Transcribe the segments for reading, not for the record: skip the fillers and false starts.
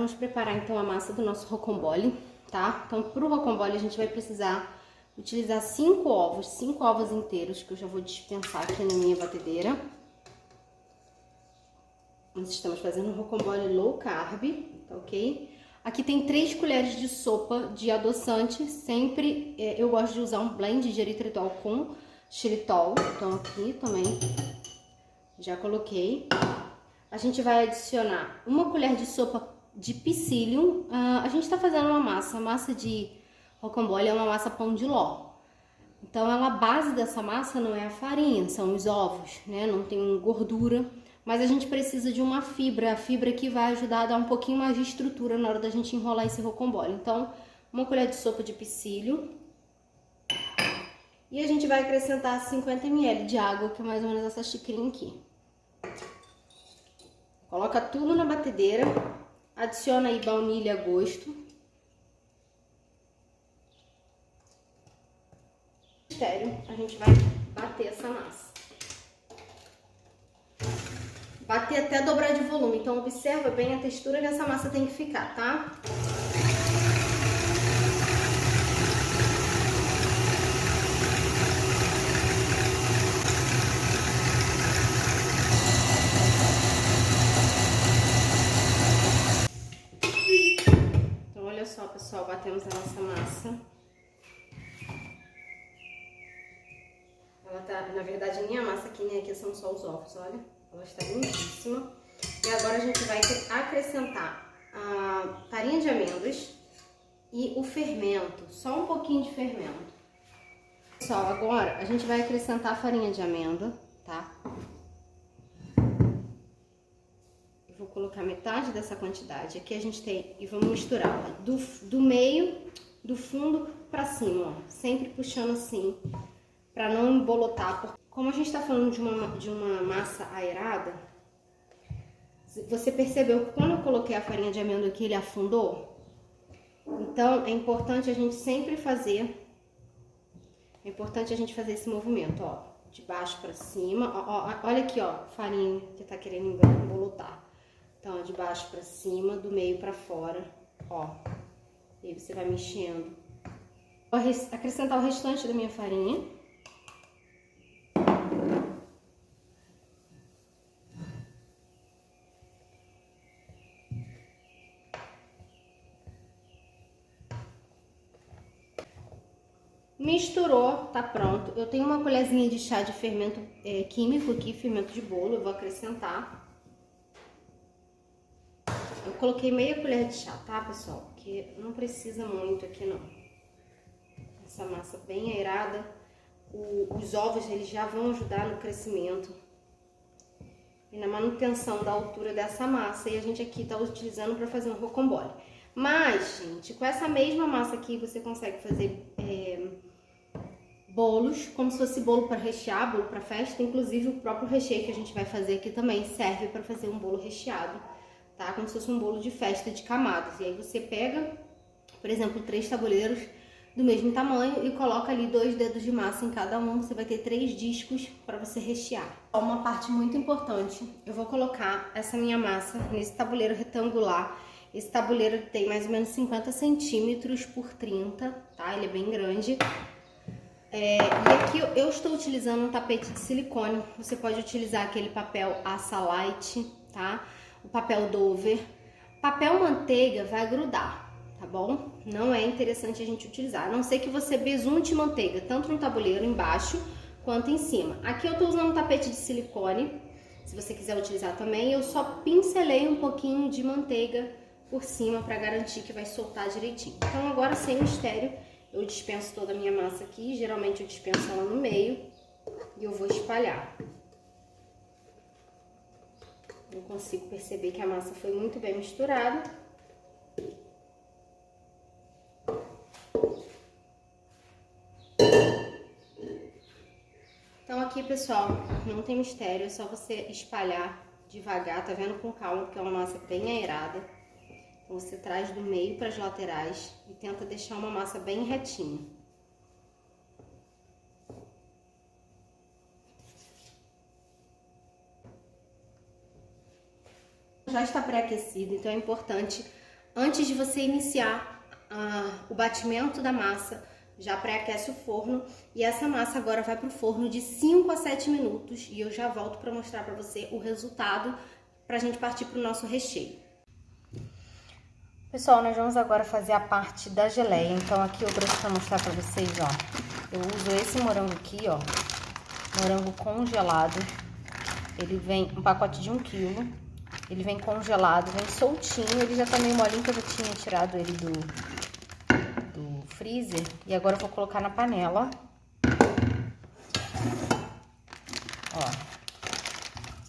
vamos preparar então a massa do nosso rocambole, tá? Então, pro rocambole a gente vai precisar utilizar 5 ovos, 5 ovos inteiros, que eu já vou dispensar aqui na minha batedeira. Nós estamos fazendo um rocambole low carb, tá ok? Aqui tem 3 colheres de sopa de adoçante, sempre eu gosto de usar um blend de eritritol com xilitol, então aqui também já coloquei. A gente vai adicionar 1 colher de sopa de psyllium. A gente tá fazendo uma massa de rocambole é uma massa pão de ló. Então, a base dessa massa não é a farinha, são os ovos, né? Não tem gordura, mas a gente precisa de uma fibra, a fibra que vai ajudar a dar um pouquinho mais de estrutura na hora da gente enrolar esse rocambole. Então, 1 colher de sopa de psyllium. E a gente vai acrescentar 50 ml de água, que é mais ou menos essa xicrinha aqui. Coloca tudo na batedeira, adiciona aí baunilha a gosto. A gente vai bater essa massa. Bater até dobrar de volume, então observa bem a textura que essa massa tem que ficar, tá? Então olha só, pessoal, batemos a nossa massa. Ela tá, na verdade, a minha massa aqui, né, aqui são só os ovos, olha. Ela está lindíssima. E agora a gente vai acrescentar a farinha de amêndoas e o fermento, só um pouquinho de fermento. Pessoal, agora a gente vai acrescentar a farinha de amêndoa, tá? Eu vou colocar metade dessa quantidade. Aqui a gente tem, e vamos misturar, ó, do meio, do fundo pra cima, ó. Sempre puxando assim, pra não embolotar. Como a gente tá falando de uma massa aerada, você percebeu que quando eu coloquei a farinha de amêndoa aqui, ele afundou? Então, é importante a gente sempre fazer, esse movimento, ó, de baixo pra cima. Ó, olha aqui, ó, farinha que tá querendo embolotar. Então, de baixo pra cima, do meio pra fora, ó. E aí você vai mexendo. Vou acrescentar o restante da minha farinha. Misturou, tá pronto. Eu tenho uma colherzinha de chá de fermento químico aqui, fermento de bolo, eu vou acrescentar. Eu coloquei meia colher de chá, tá, pessoal? Porque não precisa muito aqui, não. Essa massa bem aerada, os ovos eles já vão ajudar no crescimento e na manutenção da altura dessa massa. E a gente aqui tá utilizando para fazer um rocambole. Mas, gente, com essa mesma massa aqui você consegue fazer bolos, como se fosse bolo para rechear, bolo para festa. Inclusive o próprio recheio que a gente vai fazer aqui também serve para fazer um bolo recheado, tá? Como se fosse um bolo de festa de camadas. E aí você pega, por exemplo, 3 tabuleiros do mesmo tamanho e coloca ali 2 dedos de massa em cada um. Você vai ter 3 discos para você rechear. Uma parte muito importante, eu vou colocar essa minha massa nesse tabuleiro retangular. Esse tabuleiro tem mais ou menos 50 centímetros por 30, tá? Ele é bem grande. E aqui eu estou utilizando um tapete de silicone. Você pode utilizar aquele papel Asalite, tá? O papel Dover. Papel manteiga vai grudar, tá bom? Não é interessante a gente utilizar, a não ser que você besunte manteiga, tanto no tabuleiro embaixo quanto em cima. Aqui eu tô usando um tapete de silicone, se você quiser utilizar também. Eu só pincelei um pouquinho de manteiga por cima para garantir que vai soltar direitinho. Então agora, sem mistério, eu dispenso toda a minha massa aqui. Geralmente eu dispenso ela no meio e eu vou espalhar. Eu consigo perceber que a massa foi muito bem misturada. Então aqui, pessoal, não tem mistério, é só você espalhar devagar, tá vendo? Com calma, porque é uma massa bem aerada. Então você traz do meio para as laterais e tenta deixar uma massa bem retinha. Já está pré-aquecido, então é importante antes de você iniciar o batimento da massa, já pré-aquece o forno e essa massa agora vai para o forno de 5 a 7 minutos e eu já volto para mostrar para você o resultado para a gente partir para o nosso recheio. Pessoal, nós vamos agora fazer a parte da geleia. Então aqui eu trouxe para mostrar para vocês, ó. Eu uso esse morango aqui, ó, morango congelado. Ele vem um pacote de 1 kg. Ele vem congelado, vem soltinho. Ele já tá meio molinho que eu já tinha tirado ele do freezer. E agora eu vou colocar na panela. Ó.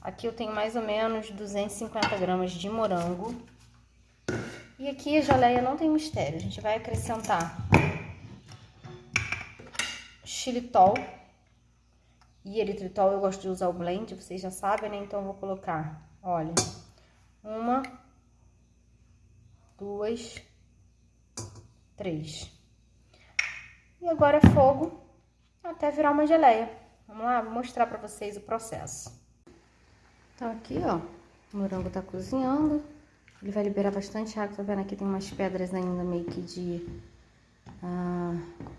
Aqui eu tenho mais ou menos 250 gramas de morango. E aqui a geleia não tem mistério. A gente vai acrescentar xilitol e eritritol. Eu gosto de usar o blend, vocês já sabem, né? Então eu vou colocar, olha, 1, 2, 3. E agora é fogo até virar uma geleia. Vamos lá, vou mostrar pra vocês o processo. Então aqui, ó, o morango tá cozinhando. Ele vai liberar bastante água, tá vendo? Aqui tem umas pedras ainda meio que de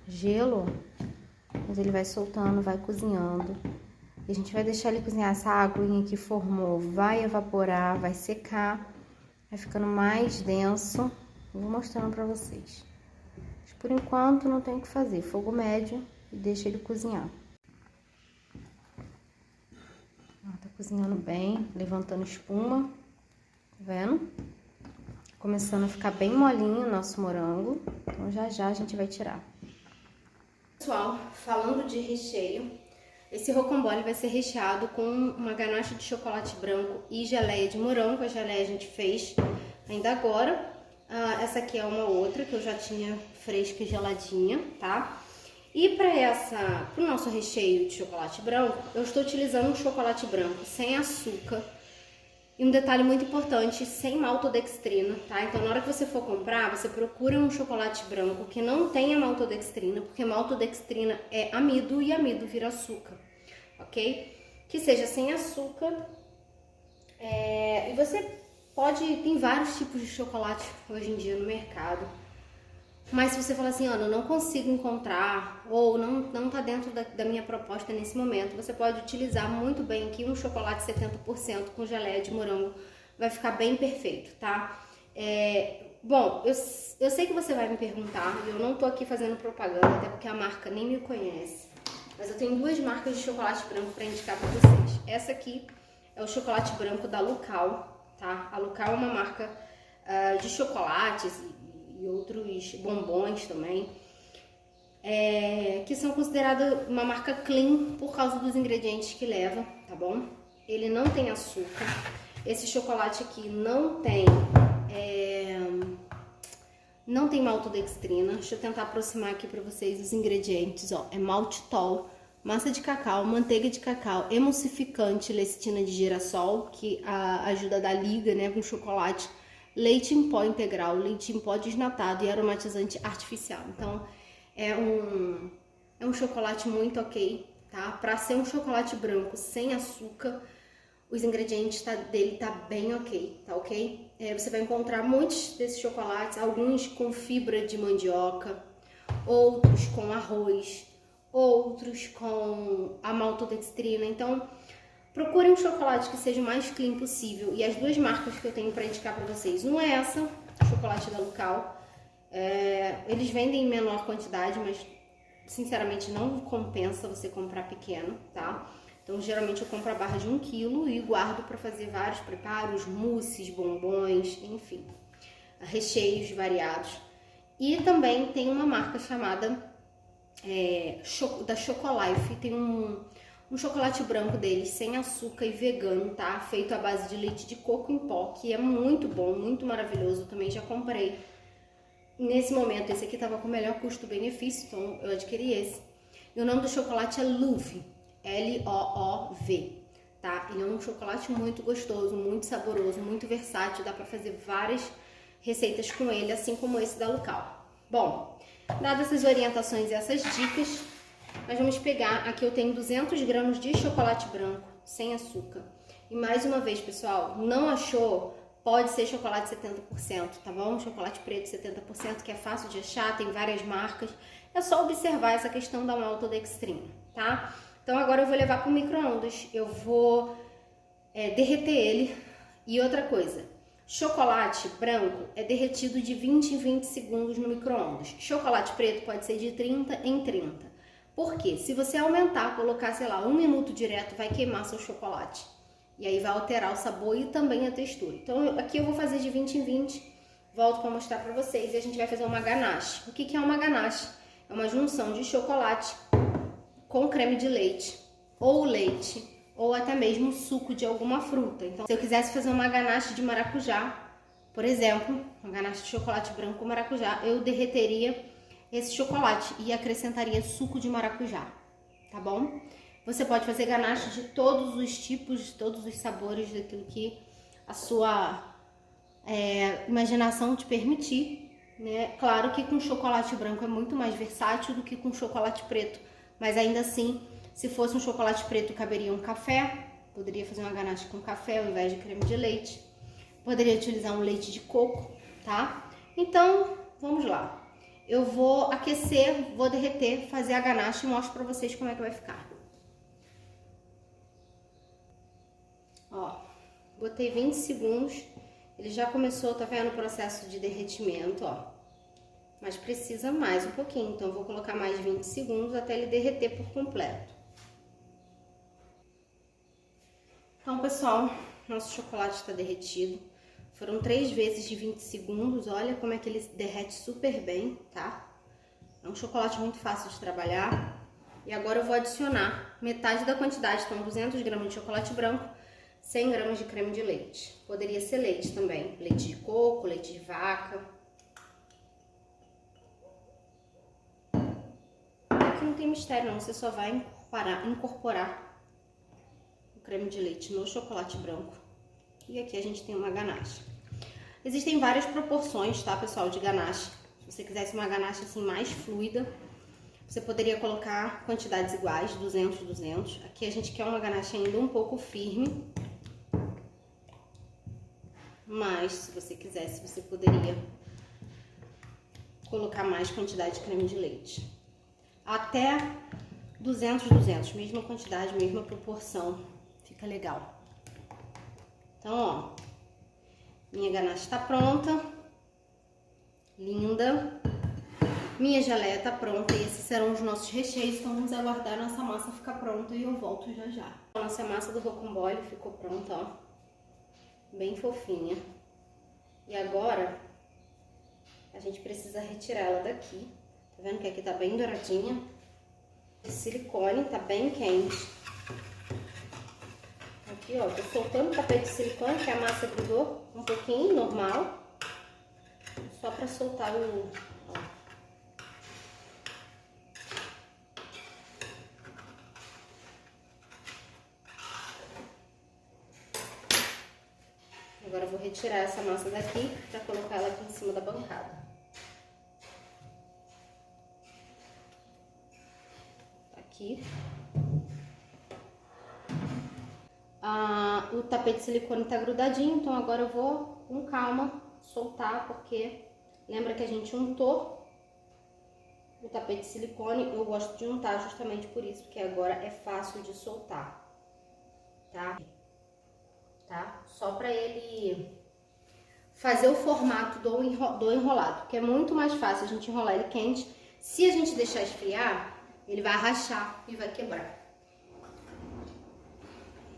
gelo. Mas ele vai soltando, vai cozinhando. E a gente vai deixar ele cozinhar. Essa aguinha que formou vai evaporar, vai secar. Vai ficando mais denso. Eu vou mostrando pra vocês. Mas por enquanto não tem o que fazer. Fogo médio e deixa ele cozinhar. Tá cozinhando bem, levantando espuma. Tá vendo? Começando a ficar bem molinho o nosso morango. Então já já a gente vai tirar. Pessoal, falando de recheio, esse rocambole vai ser recheado com uma ganache de chocolate branco e geleia de morango. A geleia a gente fez ainda agora. Essa aqui é uma outra que eu já tinha fresca e geladinha, tá? E para o nosso recheio de chocolate branco, eu estou utilizando um chocolate branco sem açúcar. E um detalhe muito importante, sem maltodextrina, tá? Então, na hora que você for comprar, você procura um chocolate branco que não tenha maltodextrina, porque maltodextrina é amido e amido vira açúcar, ok? Que seja sem açúcar. E você tem vários tipos de chocolate hoje em dia no mercado. Mas se você falar assim, Ana, eu não consigo encontrar ou não tá dentro da minha proposta nesse momento, você pode utilizar muito bem aqui um chocolate 70% com geleia de morango, vai ficar bem perfeito, tá? Bom, eu sei que você vai me perguntar, e eu não tô aqui fazendo propaganda, até porque a marca nem me conhece, mas eu tenho 2 marcas de chocolate branco para indicar para vocês. Essa aqui é o chocolate branco da Lucal, tá? A Lucal é uma marca de chocolates e outros bombons também, que são consideradas uma marca clean por causa dos ingredientes que leva, tá bom? Ele não tem açúcar. Esse chocolate aqui não tem maltodextrina. Deixa eu tentar aproximar aqui para vocês os ingredientes, ó. É maltitol, massa de cacau, manteiga de cacau, emulsificante, lecitina de girassol, que ajuda a dar liga, né, com o chocolate, leite em pó integral, leite em pó desnatado e aromatizante artificial. Então, é um chocolate muito ok, tá? Para ser um chocolate branco sem açúcar, os ingredientes dele tá bem ok, tá ok? Você vai encontrar muitos desses chocolates, alguns com fibra de mandioca, outros com arroz, outros com a maltodextrina. Então, procure um chocolate que seja o mais clean possível. E as 2 marcas que eu tenho para indicar para vocês, uma é essa, o chocolate da Lucal. Eles vendem em menor quantidade, mas sinceramente não compensa você comprar pequeno, tá? Então geralmente eu compro a barra de 1 kg e guardo para fazer vários preparos, mousses, bombons, enfim, recheios variados. E também tem uma marca chamada da Chocolife, tem um chocolate branco deles, sem açúcar e vegano, tá? Feito à base de leite de coco em pó, que é muito bom, muito maravilhoso. Eu também já comprei. Nesse momento, esse aqui tava com o melhor custo-benefício, então eu adquiri esse. E o nome do chocolate é Loov, L-O-O-V, tá? Ele é um chocolate muito gostoso, muito saboroso, muito versátil. Dá pra fazer várias receitas com ele, assim como esse da Lucal. Bom, dadas essas orientações e essas dicas, nós vamos pegar, aqui eu tenho 200 gramas de chocolate branco, sem açúcar. E mais uma vez, pessoal, não achou? pode ser chocolate 70%, tá bom? Chocolate preto 70%, que é fácil de achar, tem várias marcas. É só observar essa questão da maltodextrina, tá? Então agora eu vou levar pro micro-ondas, eu vou derreter ele. E outra coisa, chocolate branco é derretido de 20 em 20 segundos no micro-ondas. Chocolate preto pode ser de 30 em 30. Por quê? Se você aumentar, colocar, sei lá, 1 minuto direto, vai queimar seu chocolate. E aí vai alterar o sabor e também a textura. Então aqui eu vou fazer de 20 em 20, volto para mostrar para vocês e a gente vai fazer uma ganache. O que é uma ganache? É uma junção de chocolate com creme de leite, ou leite, ou até mesmo suco de alguma fruta. Então, se eu quisesse fazer uma ganache de maracujá, por exemplo, uma ganache de chocolate branco com maracujá, eu derreteria esse chocolate e acrescentaria suco de maracujá, tá bom? Você pode fazer ganache de todos os tipos, de todos os sabores, daquilo que a sua imaginação te permitir, né? Claro que com chocolate branco é muito mais versátil do que com chocolate preto, mas ainda assim, se fosse um chocolate preto, caberia um café, poderia fazer uma ganache com café ao invés de creme de leite, poderia utilizar um leite de coco, tá? Então, vamos lá. Eu vou aquecer, vou derreter, fazer a ganache e mostro pra vocês como é que vai ficar. Ó, botei 20 segundos, ele já começou, tá vendo o processo de derretimento, ó. Mas precisa mais um pouquinho, então eu vou colocar mais 20 segundos até ele derreter por completo. Então, pessoal, nosso chocolate está derretido. Foram 3 vezes de 20 segundos, olha como é que ele derrete super bem, tá? É um chocolate muito fácil de trabalhar. E agora eu vou adicionar metade da quantidade, então 200 gramas de chocolate branco, 100 gramas de creme de leite. Poderia ser leite também, leite de coco, leite de vaca. Aqui não tem mistério não, você só vai incorporar o creme de leite no chocolate branco. E aqui a gente tem uma ganache. Existem várias proporções, tá, pessoal, de ganache. Se você quisesse uma ganache assim mais fluida, você poderia colocar quantidades iguais, 200, 200. Aqui a gente quer uma ganache ainda um pouco firme. Mas, se você quisesse, você poderia colocar mais quantidade de creme de leite. Até 200, 200, mesma quantidade, mesma proporção. Fica legal. Então, ó, minha ganache tá pronta. Linda. Minha geleia tá pronta e esses serão os nossos recheios. Então, vamos aguardar a nossa massa ficar pronta e eu volto já já. A nossa massa do rocambole ficou pronta, ó. Bem fofinha. E agora, a gente precisa retirar ela daqui. Tá vendo que aqui tá bem douradinha? Esse silicone tá bem quente. Aqui, ó, tô soltando o tapete de silicone, que a massa grudou um pouquinho, normal. Só pra soltar o... ó. Agora eu vou retirar essa massa daqui pra colocar ela aqui em cima da bancada. Aqui. O tapete de silicone tá grudadinho, então agora eu vou com calma soltar, porque lembra que a gente untou o tapete de silicone. Eu gosto de untar justamente por isso, porque agora é fácil de soltar, tá? Só pra ele fazer o formato do enrolado, porque é muito mais fácil a gente enrolar ele quente. Se a gente deixar esfriar, ele vai rachar e vai quebrar.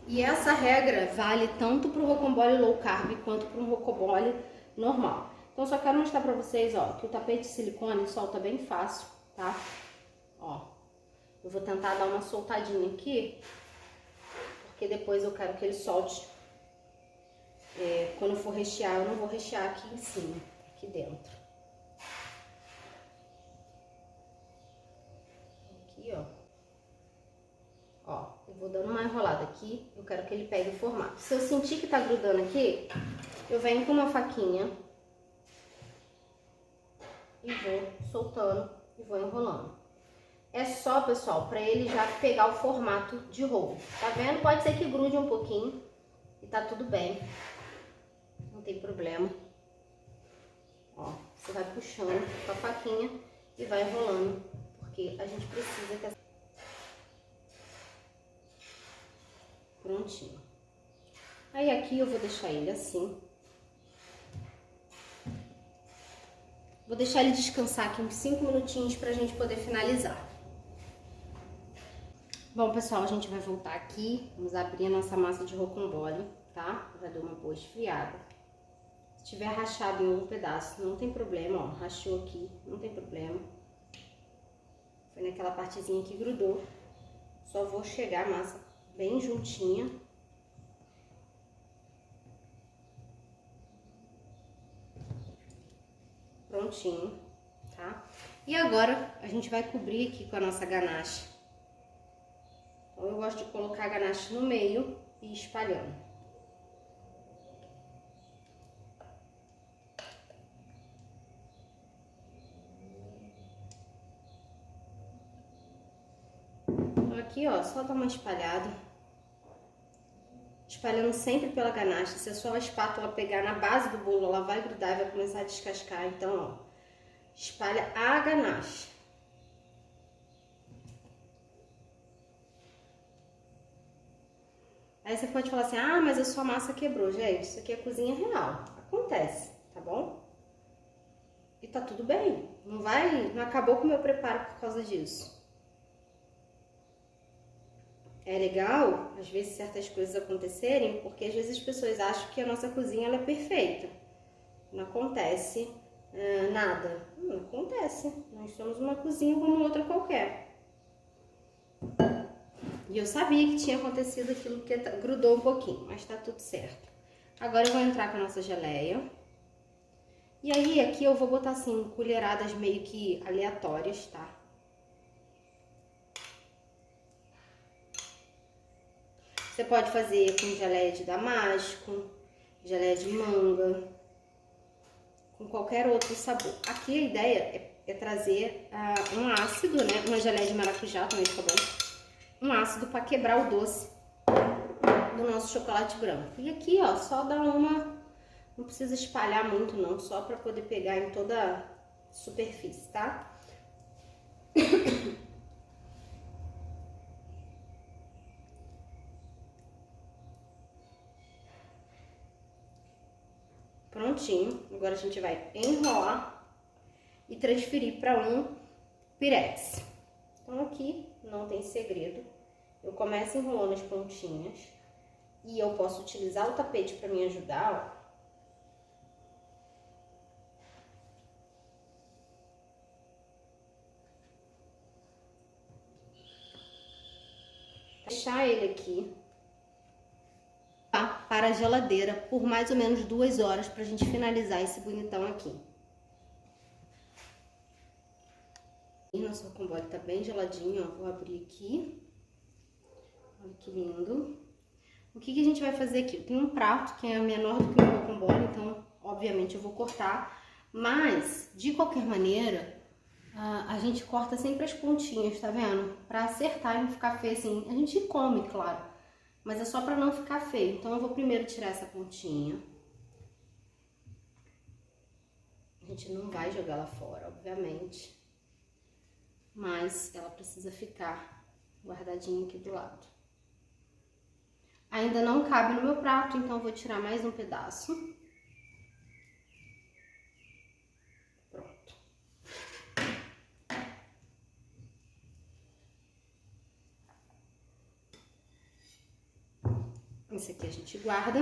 E essa regra vale tanto para o rocambole low carb quanto para um rocambole normal. Então, só quero mostrar para vocês, ó, que o tapete de silicone solta bem fácil, tá? Ó, eu vou tentar dar uma soltadinha aqui, porque depois eu quero que ele solte. Quando eu for rechear, eu não vou rechear aqui em cima, aqui dentro. Aqui, ó. Ó, eu vou dando uma enrolada aqui, eu quero que ele pegue o formato. Se eu sentir que tá grudando aqui, eu venho com uma faquinha e vou soltando e vou enrolando. É só, pessoal, pra ele já pegar o formato de rolo. Tá vendo? Pode ser que grude um pouquinho e tá tudo bem. não tem problema. Ó, você vai puxando com a faquinha e vai enrolando, porque a gente precisa que essa... Prontinho. Aí aqui eu vou deixar ele assim. Vou deixar ele descansar aqui uns 5 minutinhos pra gente poder finalizar. Bom, pessoal, a gente vai voltar aqui. Vamos abrir a nossa massa de rocambole, tá? Vai dar uma boa esfriada. Se tiver rachado em algum pedaço, não tem problema, ó. Rachou aqui, não tem problema. Foi naquela partezinha que grudou. Só vou chegar a massa bem juntinha. Prontinho, tá? E agora a gente vai cobrir aqui com a nossa ganache. Então eu gosto de colocar a ganache no meio e ir espalhando. Então aqui, ó, só dá uma espalhada. Espalhando sempre pela ganache. Se a sua espátula pegar na base do bolo, ela vai grudar e vai começar a descascar. Então, ó, espalha a ganache. Aí você pode falar assim, ah, mas a sua massa quebrou. Gente, isso aqui é cozinha real. Acontece, tá bom? E tá tudo bem. Não acabou com o meu preparo por causa disso. É legal, às vezes, certas coisas acontecerem, porque às vezes as pessoas acham que a nossa cozinha ela é perfeita. Não acontece nada. Não acontece. Nós somos uma cozinha como outra qualquer. E eu sabia que tinha acontecido aquilo que grudou um pouquinho, mas tá tudo certo. Agora eu vou entrar com a nossa geleia. E aí, aqui eu vou botar assim, colheradas meio que aleatórias, tá? Você pode fazer com geleia de damasco, geleia de manga, com qualquer outro sabor. Aqui a ideia é trazer um ácido, né? Uma geleia de maracujá também fica bom. Um ácido para quebrar o doce do nosso chocolate branco. E aqui, ó, só dá uma... Não precisa espalhar muito não, só para poder pegar em toda a superfície, tá? Prontinho. Agora a gente vai enrolar e transferir para um pirex. Então aqui não tem segredo. Eu começo enrolando as pontinhas e eu posso utilizar o tapete para me ajudar, ó. Deixar ele aqui para a geladeira por mais ou menos 2 horas pra gente finalizar esse bonitão aqui. E nosso rocambole tá bem geladinho, ó. Vou abrir aqui. Olha que lindo. O que a gente vai fazer aqui? Eu tenho um prato que é menor do que o meu rocambole, então, obviamente, eu vou cortar. Mas, de qualquer maneira, a gente corta sempre as pontinhas, tá vendo? Pra acertar e não ficar feio assim. A gente come, claro, mas é só pra não ficar feio. Então, eu vou primeiro tirar essa pontinha. A gente não vai jogar ela fora, obviamente. Mas ela precisa ficar guardadinha aqui do lado. Ainda não cabe no meu prato, então eu vou tirar mais um pedaço. Pronto. Esse aqui a gente guarda,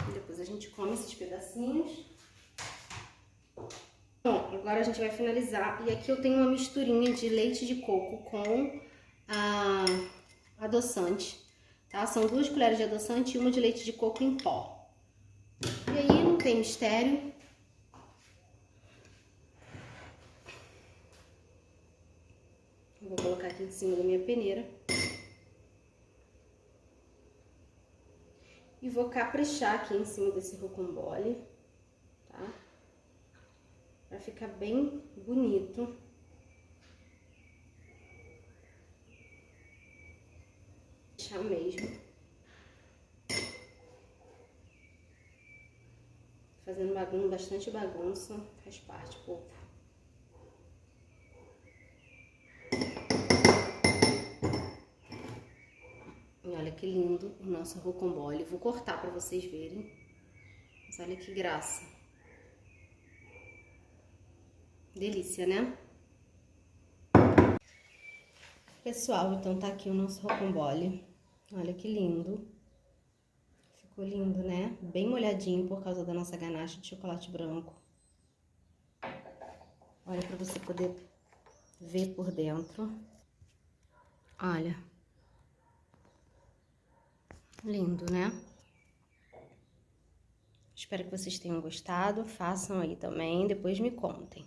e depois a gente come esses pedacinhos. Bom, agora a gente vai finalizar. E aqui eu tenho uma misturinha de leite de coco com adoçante, tá? São 2 colheres de adoçante e 1 de leite de coco em pó. E aí não tem mistério. Eu vou colocar aqui em cima da minha peneira. E vou caprichar aqui em cima desse rocambole, tá? Pra ficar bem bonito. Deixar mesmo. fazendo bastante bagunça, faz parte, povo. E olha que lindo o nosso rocambole. Vou cortar pra vocês verem. Mas olha que graça. Delícia, né? Pessoal, então tá aqui o nosso rocambole. Olha que lindo. Ficou lindo, né? Bem molhadinho por causa da nossa ganache de chocolate branco. Olha pra você poder ver por dentro. Olha. Lindo, né? Espero que vocês tenham gostado. Façam aí também, depois me contem.